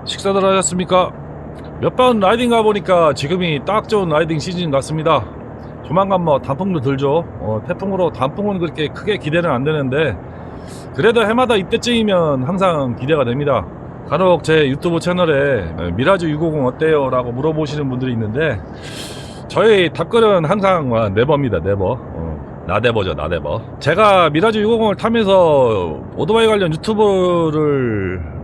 식사들 하셨습니까? 몇 번 라이딩 가보니까 지금이 딱 좋은 라이딩 시즌 같습니다. 조만간 뭐 단풍도 들죠. 태풍으로 단풍은 그렇게 크게 기대는 안 되는데 그래도 해마다 이때쯤이면 항상 기대가 됩니다. 간혹 제 유튜브 채널에 미라즈 650 어때요? 라고 물어보시는 분들이 있는데 저희 답글은 항상 네버입니다. 네버. 나대버죠, 나대버. 제가 미라즈 650을 타면서 오토바이 관련 유튜브를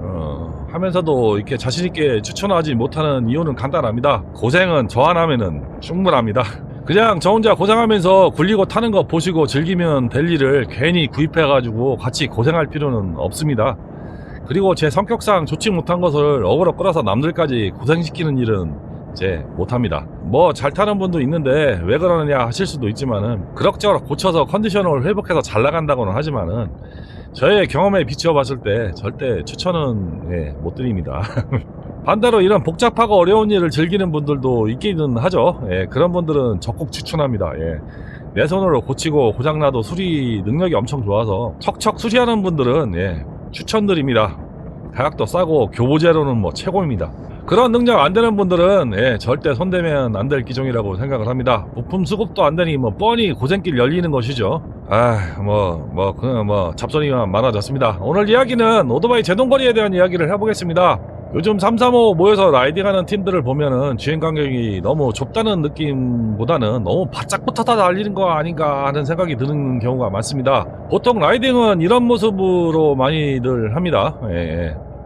하면서도 이렇게 자신있게 추천하지 못하는 이유는 간단합니다. 고생은 저 하나면은 충분합니다. 그냥 저 혼자 고생하면서 굴리고 타는 거 보시고 즐기면 될 일을 괜히 구입해가지고 같이 고생할 필요는 없습니다. 그리고 제 성격상 좋지 못한 것을 어그로 끌어서 남들까지 고생시키는 일은 제 못합니다. 뭐 잘 타는 분도 있는데 왜 그러느냐 하실 수도 있지만은 그럭저럭 고쳐서 컨디션을 회복해서 잘 나간다고는 하지만은 저의 경험에 비추어 봤을 때 절대 추천은 못 드립니다. 반대로 이런 복잡하고 어려운 일을 즐기는 분들도 있기는 하죠. 그런 분들은 적극 추천합니다. 내 손으로 고치고 고장나도 수리 능력이 엄청 좋아서 척척 수리하는 분들은 추천드립니다. 가격도 싸고 교보제로는 뭐 최고입니다. 그런 능력 안 되는 분들은 절대 손대면 안 될 기종이라고 생각을 합니다. 부품 수급도 안 되니 뭐 뻔히 고생길 열리는 것이죠. 잡소리가 많아졌습니다. 오늘 이야기는 오토바이 제동거리에 대한 이야기를 해보겠습니다. 요즘 335 모여서 라이딩하는 팀들을 보면은 주행 간격이 너무 좁다는 느낌보다는 너무 바짝 붙어서 달리는 거 아닌가 하는 생각이 드는 경우가 많습니다. 보통 라이딩은 이런 모습으로 많이들 합니다.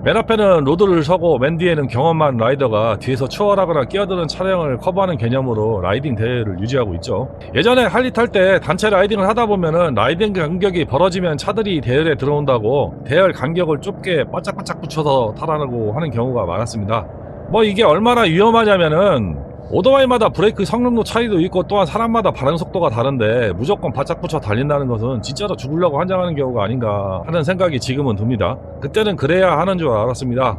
맨 앞에는 로드를 서고 맨 뒤에는 경험한 라이더가 뒤에서 추월하거나 끼어드는 차량을 커버하는 개념으로 라이딩 대회를 유지하고 있죠. 예전에 할리 탈 때 단체 라이딩을 하다 보면은 라이딩 간격이 벌어지면 차들이 대열에 들어온다고 대열 간격을 좁게 바짝바짝 붙여서 타라고 하는 경우가 많았습니다. 뭐 이게 얼마나 위험하냐면은 오토바이마다 브레이크 성능도 차이도 있고 또한 사람마다 반응 속도가 다른데 무조건 바짝 붙여 달린다는 것은 진짜로 죽으려고 환장하는 경우가 아닌가 하는 생각이 지금은 듭니다. 그때는 그래야 하는 줄 알았습니다.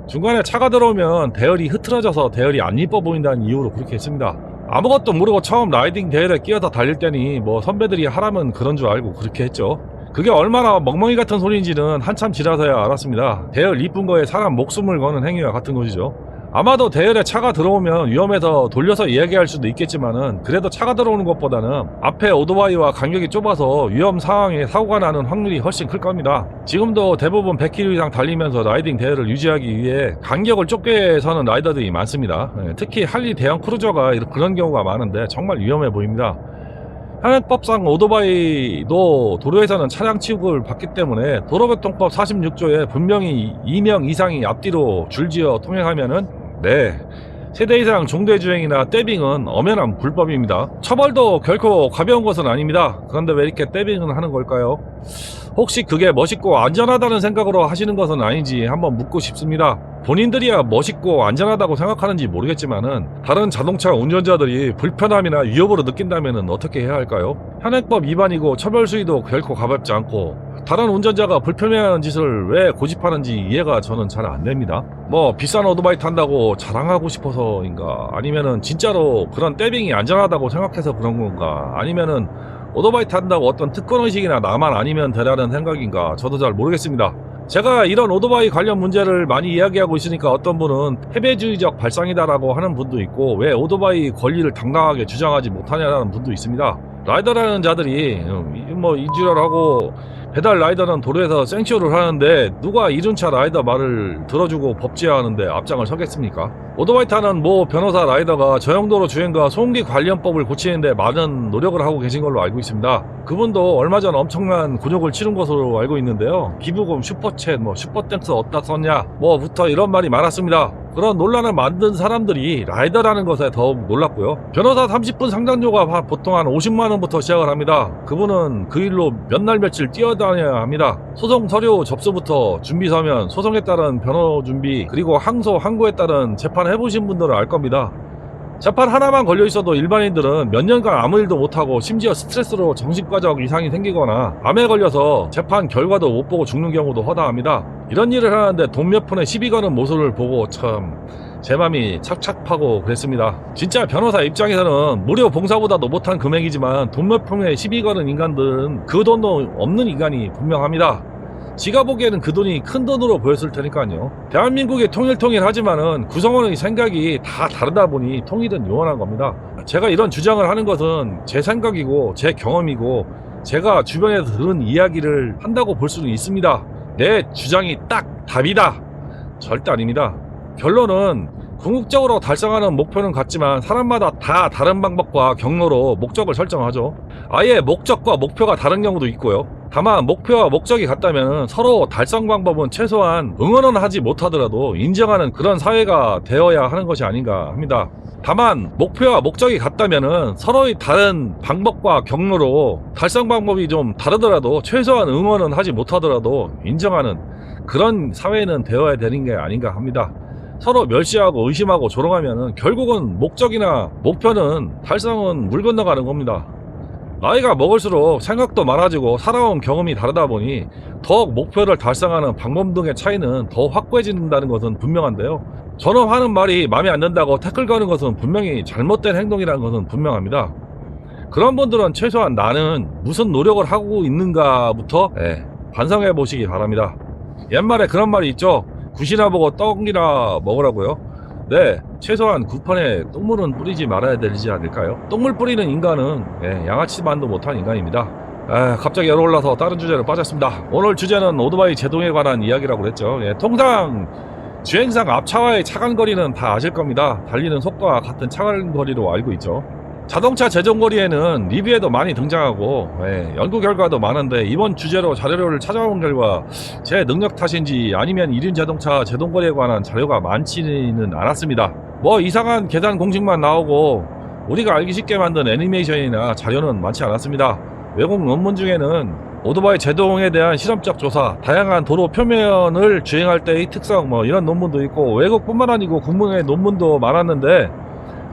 중간에 차가 들어오면 대열이 흐트러져서 대열이 안 이뻐 보인다는 이유로 그렇게 했습니다. 아무것도 모르고 처음 라이딩 대열에 끼어서 달릴 때니 뭐 선배들이 하라면 그런 줄 알고 그렇게 했죠. 그게 얼마나 멍멍이 같은 소리인지는 한참 지나서야 알았습니다. 대열 이쁜 거에 사람 목숨을 거는 행위와 같은 것이죠. 아마도 대열에 차가 들어오면 위험해서 돌려서 이야기할 수도 있겠지만은 그래도 차가 들어오는 것보다는 앞에 오토바이와 간격이 좁아서 위험 상황에 사고가 나는 확률이 훨씬 클 겁니다. 지금도 대부분 100km 이상 달리면서 라이딩 대열을 유지하기 위해 간격을 좁게 서는 라이더들이 많습니다. 특히 할리 대형 크루저가 그런 경우가 많은데 정말 위험해 보입니다. 현행법상 오토바이도 도로에서는 차량 취급을 받기 때문에 도로교통법 46조에 분명히 2명 이상이 앞뒤로 줄지어 통행하면은 세대 이상 중대주행이나 떼빙은 엄연한 불법입니다. 처벌도 결코 가벼운 것은 아닙니다. 그런데 왜 이렇게 떼빙은 하는 걸까요? 혹시 그게 멋있고 안전하다는 생각으로 하시는 것은 아닌지 한번 묻고 싶습니다. 본인들이야 멋있고 안전하다고 생각하는지 모르겠지만은 다른 자동차 운전자들이 불편함이나 위협으로 느낀다면은 어떻게 해야 할까요? 현행법 위반이고 처벌 수위도 결코 가볍지 않고 다른 운전자가 불편해하는 짓을 왜 고집하는지 이해가 저는 잘 안 됩니다. 뭐 비싼 오토바이 탄다고 자랑하고 싶어서인가, 아니면은 진짜로 그런 떼빙이 안전하다고 생각해서 그런 건가, 아니면은 오토바이 탄다고 어떤 특권의식이나 나만 아니면 되라는 생각인가, 저도 잘 모르겠습니다. 제가 이런 오토바이 관련 문제를 많이 이야기하고 있으니까 어떤 분은 패배주의적 발상이다라고 하는 분도 있고 왜 오토바이 권리를 당당하게 주장하지 못하냐는 분도 있습니다. 라이더라는 자들이 뭐 이주랄하고 배달 라이더는 도로에서 생쇼를 하는데 누가 이륜차 라이더 말을 들어주고 법제화하는데 앞장을 서겠습니까? 오토바이 타는 모 변호사 라이더가 저용도로 주행과 소음기 관련법을 고치는데 많은 노력을 하고 계신 걸로 알고 있습니다. 그분도 얼마 전 엄청난 곤욕을 치른 것으로 알고 있는데요. 기부금, 슈퍼챗, 슈퍼땡스 어디다 썼냐 부터 이런 말이 많았습니다. 그런 논란을 만든 사람들이 라이더라는 것에 더욱 놀랐고요. 변호사 30분 상담료가 보통 한 50만원부터 시작을 합니다. 그분은 그 일로 몇 날 며칠 뛰어다녀야 합니다. 소송 서류 접수부터 준비 서면, 소송에 따른 변호 준비, 그리고 항소, 항고에 따른 재판 해보신 분들은 알 겁니다. 재판 하나만 걸려 있어도 일반인들은 몇 년간 아무 일도 못하고 심지어 스트레스로 정신과적 이상이 생기거나 암에 걸려서 재판 결과도 못 보고 죽는 경우도 허다합니다. 이런 일을 하는데 돈 몇 푼에 시비 거는 모습을 보고 참 제 맘이 착착하고 그랬습니다. 진짜 변호사 입장에서는 무료 봉사보다도 못한 금액이지만 돈 몇 푼에 시비 거는 인간들은 그 돈도 없는 인간이 분명합니다. 지가 보기에는 그 돈이 큰 돈으로 보였을 테니까요. 대한민국이 통일하지만은 구성원의 생각이 다 다르다 보니 통일은 요원한 겁니다. 제가 이런 주장을 하는 것은 제 생각이고 제 경험이고 제가 주변에서 들은 이야기를 한다고 볼 수는 있습니다. 내 주장이 딱 답이다. 절대 아닙니다. 결론은 궁극적으로 달성하는 목표는 같지만 사람마다 다 다른 방법과 경로로 목적을 설정하죠. 아예 목적과 목표가 다른 경우도 있고요. 다만 목표와 목적이 같다면 서로 달성 방법은 최소한 응원은 하지 못하더라도 인정하는 그런 사회가 되어야 하는 것이 아닌가 합니다. 다만 목표와 목적이 같다면 서로의 다른 방법과 경로로 달성 방법이 좀 다르더라도 최소한 응원은 하지 못하더라도 인정하는 그런 사회는 되어야 되는 게 아닌가 합니다. 서로 멸시하고 의심하고 조롱하면 결국은 목적이나 목표는 달성은 물 건너가는 겁니다. 나이가 먹을수록 생각도 많아지고 살아온 경험이 다르다 보니 더욱 목표를 달성하는 방법 등의 차이는 더 확고해진다는 것은 분명한데요. 저는 하는 말이 마음에 안 든다고 태클 거는 것은 분명히 잘못된 행동이라는 것은 분명합니다. 그런 분들은 최소한 나는 무슨 노력을 하고 있는가부터 반성해 보시기 바랍니다. 옛말에 그런 말이 있죠. 굿이나 보고 떡이나 먹으라고요. 네, 최소한 굿판에 똥물은 뿌리지 말아야 되지 않을까요? 똥물 뿌리는 인간은 양아치만도 못한 인간입니다. 갑자기 열올라서 다른 주제로 빠졌습니다. 오늘 주제는 오토바이 제동에 관한 이야기라고 그랬죠. 통상 주행상 앞차와의 차간거리는 다 아실 겁니다. 달리는 속도와 같은 차간거리로 알고 있죠. 자동차 제동거리에는 리뷰에도 많이 등장하고 연구 결과도 많은데 이번 주제로 자료를 찾아온 결과 제 능력 탓인지 아니면 1인 자동차 제동거리에 관한 자료가 많지는 않았습니다. 뭐 이상한 계산 공식만 나오고 우리가 알기 쉽게 만든 애니메이션이나 자료는 많지 않았습니다. 외국 논문 중에는 오토바이 제동에 대한 실험적 조사, 다양한 도로 표면을 주행할 때의 특성 뭐 이런 논문도 있고 외국뿐만 아니고 국문의 논문도 많았는데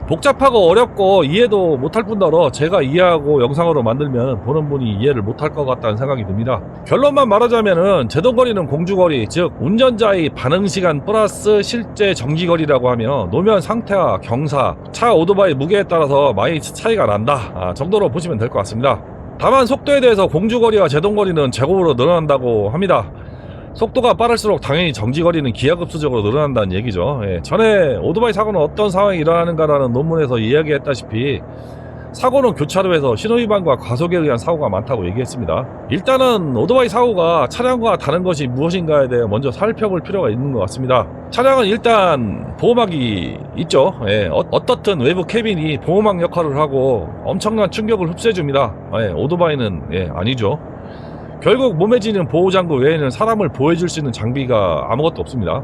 복잡하고 어렵고 이해도 못할 뿐더러 제가 이해하고 영상으로 만들면 보는 분이 이해를 못할 것 같다는 생각이 듭니다. 결론만 말하자면은 제동거리는 공주거리, 즉 운전자의 반응시간 플러스 실제 정지거리라고 하며 노면 상태와 경사, 차 오토바이 무게에 따라서 많이 차이가 난다 정도로 보시면 될 것 같습니다. 다만 속도에 대해서 공주거리와 제동거리는 제곱으로 늘어난다고 합니다. 속도가 빠를수록 당연히 정지거리는 기하급수적으로 늘어난다는 얘기죠. 전에 오토바이 사고는 어떤 상황이 일어나는가라는 논문에서 이야기했다시피 사고는 교차로에서 신호위반과 과속에 의한 사고가 많다고 얘기했습니다. 일단은 오토바이 사고가 차량과 다른 것이 무엇인가에 대해 먼저 살펴볼 필요가 있는 것 같습니다. 차량은 일단 보호막이 있죠. 어떻든 외부 캐빈이 보호막 역할을 하고 엄청난 충격을 흡수해줍니다. 오토바이는 아니죠. 결국 몸에 지닌 보호장구 외에는 사람을 보호해줄 수 있는 장비가 아무것도 없습니다.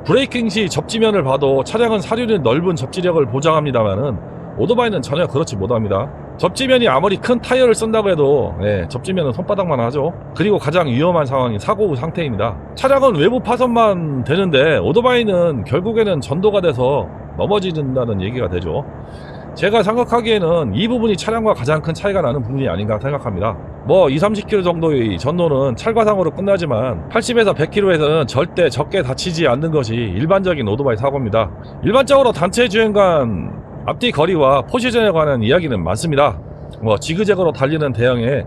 브레이킹 시 접지면을 봐도 차량은 사륜의 넓은 접지력을 보장합니다만은 오토바이는 전혀 그렇지 못합니다. 접지면이 아무리 큰 타이어를 쓴다고 해도 접지면은 손바닥만 하죠. 그리고 가장 위험한 상황이 사고 후 상태입니다. 차량은 외부 파손만 되는데 오토바이는 결국에는 전도가 돼서 넘어진다는 얘기가 되죠. 제가 생각하기에는 이 부분이 차량과 가장 큰 차이가 나는 부분이 아닌가 생각합니다. 뭐 20-30km 정도의 전도는 찰과상으로 끝나지만 80에서 100km에서는 절대 적게 다치지 않는 것이 일반적인 오토바이 사고입니다. 일반적으로 단체 주행간 앞뒤 거리와 포지션에 관한 이야기는 많습니다. 뭐 지그재그로 달리는 대형의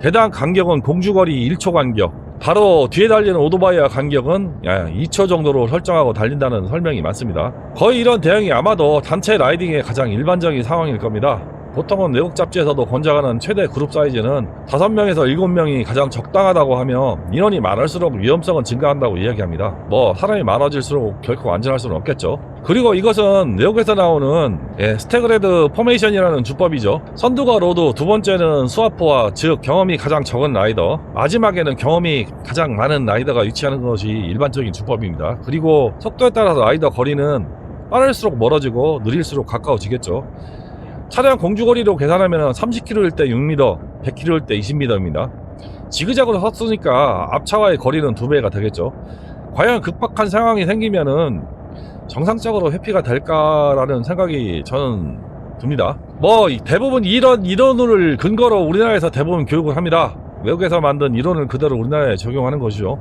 대당 간격은 공주거리 1초 간격, 바로 뒤에 달리는 오토바이와 간격은 2초 정도로 설정하고 달린다는 설명이 많습니다. 거의 이런 대형이 아마도 단체 라이딩의 가장 일반적인 상황일 겁니다. 보통은 외국 잡지에서도 권장하는 최대 그룹 사이즈는 5명에서 7명이 가장 적당하다고 하며 인원이 많을수록 위험성은 증가한다고 이야기합니다. 뭐 사람이 많아질수록 결코 안전할 수는 없겠죠. 그리고 이것은 외국에서 나오는 스태그레드 포메이션이라는 주법이죠. 선두가 로드, 두 번째는 스와퍼와 즉 경험이 가장 적은 라이더, 마지막에는 경험이 가장 많은 라이더가 위치하는 것이 일반적인 주법입니다. 그리고 속도에 따라서 라이더 거리는 빠를수록 멀어지고 느릴수록 가까워지겠죠. 차량 공주거리로 계산하면 30km일 때 6m, 100km일 때 20m입니다. 지그재그로 섰으니까 앞차와의 거리는 2배가 되겠죠. 과연 급박한 상황이 생기면은 정상적으로 회피가 될까라는 생각이 저는 듭니다. 뭐 대부분 이런 이론을 근거로 우리나라에서 대부분 교육을 합니다. 외국에서 만든 이론을 그대로 우리나라에 적용하는 것이죠.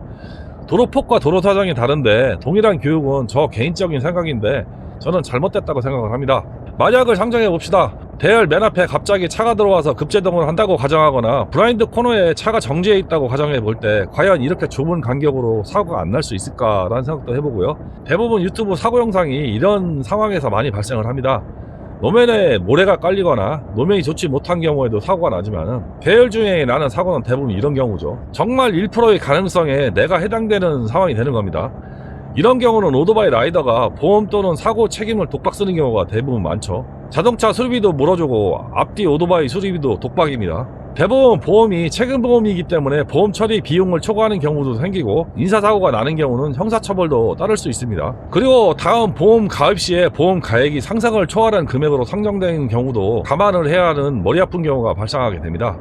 도로폭과 도로 사정이 다른데 동일한 교육은 저 개인적인 생각인데 저는 잘못됐다고 생각을 합니다. 만약을 상정해 봅시다. 대열 맨 앞에 갑자기 차가 들어와서 급제동을 한다고 가정하거나 블라인드 코너에 차가 정지해 있다고 가정해 볼 때 과연 이렇게 좁은 간격으로 사고가 안 날 수 있을까라는 생각도 해보고요. 대부분 유튜브 사고 영상이 이런 상황에서 많이 발생을 합니다. 노면에 모래가 깔리거나 노면이 좋지 못한 경우에도 사고가 나지만은 대열 중에 나는 사고는 대부분 이런 경우죠. 정말 1%의 가능성에 내가 해당되는 상황이 되는 겁니다. 이런 경우는 오토바이 라이더가 보험 또는 사고 책임을 독박 쓰는 경우가 대부분 많죠. 자동차 수리비도 물어주고 앞뒤 오토바이 수리비도 독박입니다. 대부분 보험이 책임보험이기 때문에 보험 처리 비용을 초과하는 경우도 생기고 인사사고가 나는 경우는 형사처벌도 따를 수 있습니다. 그리고 다음 보험 가입 시에 보험 가액이 상상을 초월한 금액으로 상정된 경우도 감안을 해야 하는 머리 아픈 경우가 발생하게 됩니다.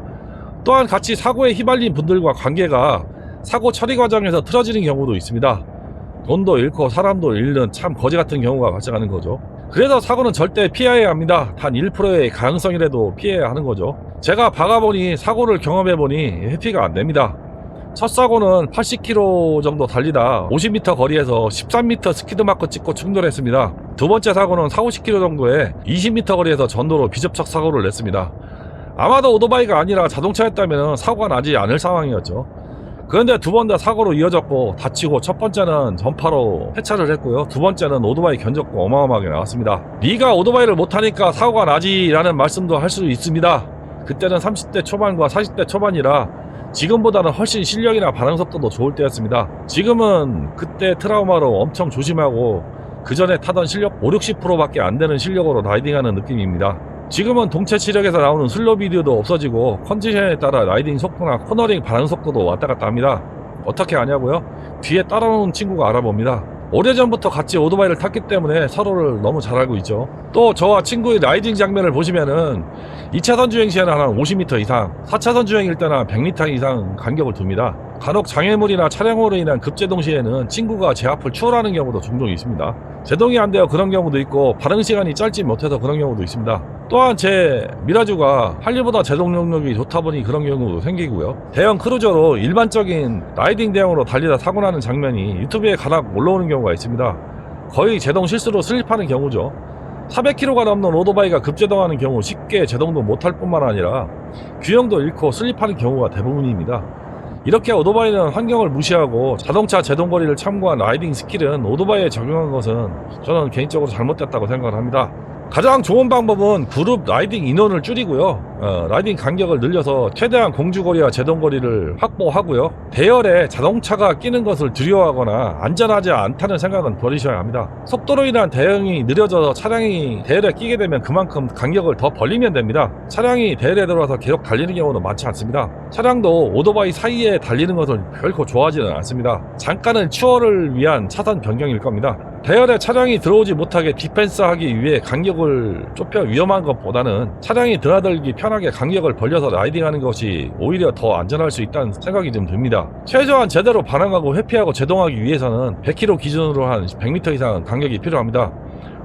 또한 같이 사고에 휘말린 분들과 관계가 사고 처리 과정에서 틀어지는 경우도 있습니다. 돈도 잃고 사람도 잃는 참 거지 같은 경우가 발생하는 거죠. 그래서 사고는 절대 피해야 합니다. 단 1%의 가능성이라도 피해야 하는 거죠. 제가 박아보니 사고를 경험해보니 회피가 안됩니다. 첫 사고는 80km 정도 달리다 50m 거리에서 13m 스키드마크 찍고 충돌했습니다. 두 번째 사고는 40-50km 정도에 20m 거리에서 전도로 비접촉 사고를 냈습니다. 아마도 오토바이가 아니라 자동차였다면 사고가 나지 않을 상황이었죠. 그런데 두 번 다 사고로 이어졌고 다치고 첫 번째는 전파로 폐차를 했고요. 두 번째는 오토바이 견적도 어마어마하게 나왔습니다. 네가 오토바이를 못하니까 사고가 나지 라는 말씀도 할 수 있습니다. 그때는 30대 초반과 40대 초반이라 지금보다는 훨씬 실력이나 반응 속도도 좋을 때였습니다. 지금은 그때 트라우마로 엄청 조심하고 그 전에 타던 실력 50-60% 밖에 안 되는 실력으로 라이딩하는 느낌입니다. 지금은 동체 시력에서 나오는 슬로우 비디오도 없어지고 컨디션에 따라 라이딩 속도나 코너링 반응 속도도 왔다 갔다 합니다. 어떻게 아냐고요? 뒤에 따라오는 친구가 알아봅니다. 오래전부터 같이 오토바이를 탔기 때문에 서로를 너무 잘 알고 있죠. 또 저와 친구의 라이딩 장면을 보시면은 2차선 주행 시에는 한 50m 이상, 4차선 주행일 때는 100m 이상 간격을 둡니다. 간혹 장애물이나 차량으로 인한 급제동 시에는 친구가 제 앞을 추월하는 경우도 종종 있습니다. 제동이 안 되어 그런 경우도 있고 반응 시간이 짧지 못해서 그런 경우도 있습니다. 또한 제 미라주가 할리보다 제동 능력이 좋다 보니 그런 경우도 생기고요. 대형 크루저로 일반적인 라이딩 대형으로 달리다 사고 나는 장면이 유튜브에 가락 올라오는 경우가 있습니다. 거의 제동 실수로 슬립하는 경우죠. 400km가 넘는 오토바이가 급제동하는 경우 쉽게 제동도 못할 뿐만 아니라 균형도 잃고 슬립하는 경우가 대부분입니다. 이렇게 오토바이는 환경을 무시하고 자동차 제동거리를 참고한 라이딩 스킬은 오토바이에 적용한 것은 저는 개인적으로 잘못됐다고 생각을 합니다. 가장 좋은 방법은 그룹 라이딩 인원을 줄이고요. 라이딩 간격을 늘려서 최대한 공주거리와 제동거리를 확보하고요. 대열에 자동차가 끼는 것을 두려워하거나 안전하지 않다는 생각은 버리셔야 합니다. 속도로 인한 대응이 느려져서 차량이 대열에 끼게 되면 그만큼 간격을 더 벌리면 됩니다. 차량이 대열에 들어와서 계속 달리는 경우는 많지 않습니다. 차량도 오토바이 사이에 달리는 것을 결코 좋아하지는 않습니다. 잠깐은 추월을 위한 차선 변경일 겁니다. 대열에 차량이 들어오지 못하게 디펜스하기 위해 간격을 좁혀 위험한 것보다는 차량이 드나들기 편하게 간격을 벌려서 라이딩하는 것이 오히려 더 안전할 수 있다는 생각이 좀 듭니다. 최소한 제대로 반응하고 회피하고 제동하기 위해서는 100km 기준으로 한 100m 이상 간격이 필요합니다.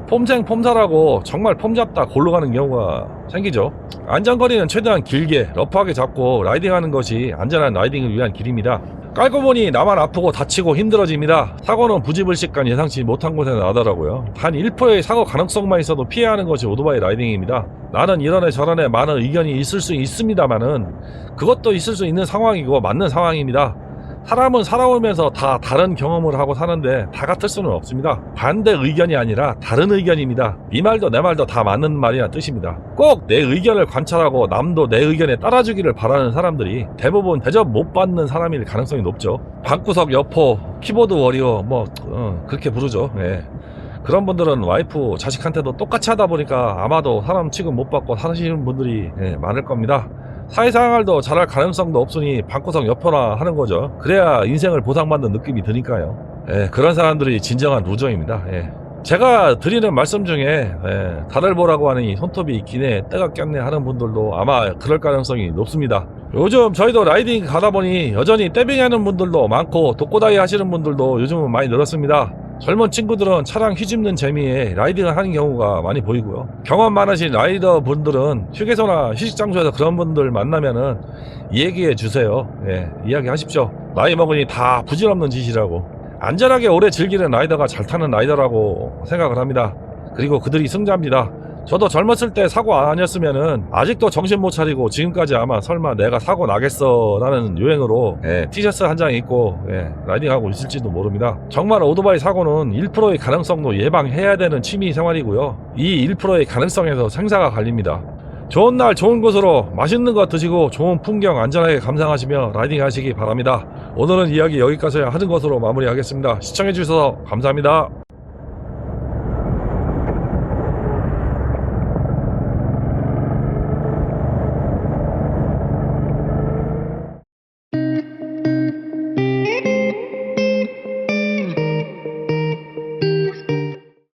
폼생 폼사라고 정말 폼 잡다 골로 가는 경우가 생기죠. 안전거리는 최대한 길게 러프하게 잡고 라이딩하는 것이 안전한 라이딩을 위한 길입니다. 깔고 보니 나만 아프고 다치고 힘들어집니다. 사고는 부지불식간 예상치 못한 곳에 나더라고요. 단 1%의 사고 가능성만 있어도 피해야 하는 것이 오토바이 라이딩입니다. 나는 이런에 저런에 많은 의견이 있을 수 있습니다만은 그것도 있을 수 있는 상황이고 맞는 상황입니다. 사람은 살아오면서 다 다른 경험을 하고 사는데 다 같을 수는 없습니다. 반대 의견이 아니라 다른 의견입니다. 네 말도 내 말도 다 맞는 말이란 뜻입니다. 꼭 내 의견을 관찰하고 남도 내 의견에 따라주기를 바라는 사람들이 대부분 대접 못 받는 사람일 가능성이 높죠. 방구석 여포, 키보드 워리어 그렇게 부르죠. 네. 그런 분들은 와이프, 자식한테도 똑같이 하다 보니까 아마도 사람 취급 못 받고 사시는 분들이 많을 겁니다. 사회생활도 잘할 가능성도 없으니 방구석 여포나 하는 거죠. 그래야 인생을 보상받는 느낌이 드니까요. 그런 사람들이 진정한 루저입니다. 제가 드리는 말씀 중에 달을 보라고 하는 이 손톱이 기네 때가 꼈네 하는 분들도 아마 그럴 가능성이 높습니다. 요즘 저희도 라이딩 가다 보니 여전히 떼빙 하는 분들도 많고 독고다이 하시는 분들도 요즘은 많이 늘었습니다. 젊은 친구들은 차량 휘집는 재미에 라이딩을 하는 경우가 많이 보이고요. 경험 많으신 라이더 분들은 휴게소나 휴식장소에서 그런 분들 만나면은 얘기해 주세요. 이야기 하십시오. 나이 먹으니 다 부질없는 짓이라고. 안전하게 오래 즐기는 라이더가 잘 타는 라이더라고 생각을 합니다. 그리고 그들이 승자입니다. 저도 젊었을 때 사고 아니었으면은 아직도 정신 못 차리고 지금까지 아마 설마 내가 사고 나겠어 라는 유행으로 티셔츠 한 장 입고 라이딩하고 있을지도 모릅니다. 정말 오토바이 사고는 1%의 가능성도 예방해야 되는 취미 생활이고요. 이 1%의 가능성에서 생사가 갈립니다. 좋은 날 좋은 곳으로 맛있는 거 드시고 좋은 풍경 안전하게 감상하시며 라이딩 하시기 바랍니다. 오늘은 이야기 여기까지 하는 것으로 마무리하겠습니다. 시청해 주셔서 감사합니다.